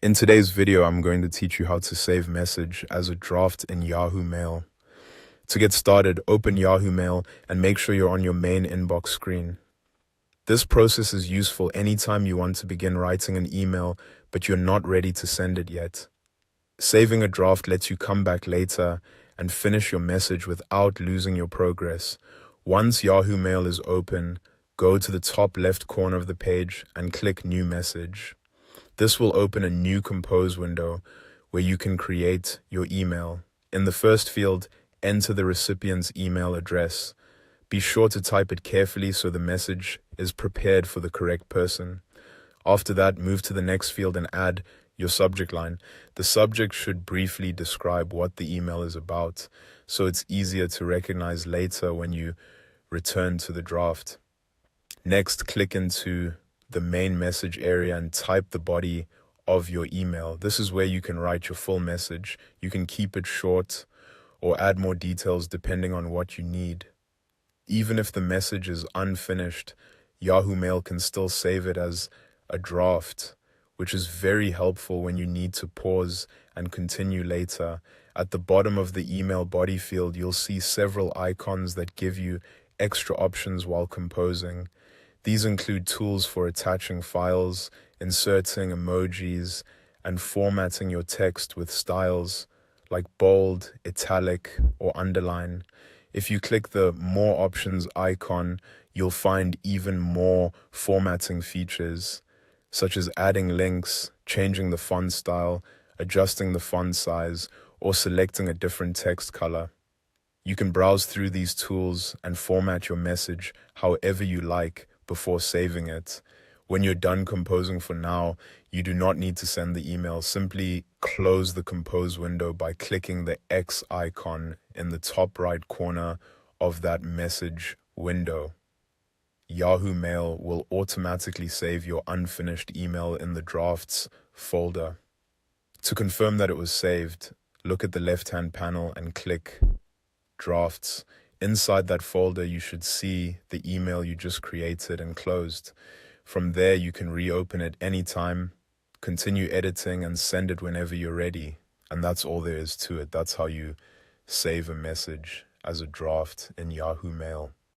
In today's video, I'm going to teach you how to save message as a draft in Yahoo Mail. To get started, open Yahoo Mail and make sure you're on your main inbox screen. This process is useful anytime you want to begin writing an email, but you're not ready to send it yet. Saving a draft lets you come back later and finish your message without losing your progress. Once Yahoo Mail is open, go to the top left corner of the page and click New Message. This will open a new compose window where you can create your email. In the first field, enter the recipient's email address. Be sure to type it carefully so the message is prepared for the correct person. After that, move to the next field and add your subject line. The subject should briefly describe what the email is about, so it's easier to recognize later when you return to the draft. Next, click into the main message area and type the body of your email. This is where you can write your full message. You can keep it short or add more details depending on what you need. Even if the message is unfinished, Yahoo Mail can still save it as a draft, which is very helpful when you need to pause and continue later. At the bottom of the email body field, you'll see several icons that give you extra options while composing. These include tools for attaching files, inserting emojis, and formatting your text with styles like bold, italic, or underline. If you click the More Options icon, you'll find even more formatting features, such as adding links, changing the font style, adjusting the font size, or selecting a different text color. You can browse through these tools and format your message however you like before saving it. When you're done composing for now, you do not need to send the email. Simply close the compose window by clicking the X icon in the top right corner of that message window. Yahoo Mail will automatically save your unfinished email in the drafts folder. To confirm that it was saved, look at the left-hand panel and click Drafts. Inside that folder, you should see the email you just created and closed. From there, you can reopen it anytime, continue editing, and send it whenever you're ready. And that's all there is to it. That's how you save a message as a draft in Yahoo Mail.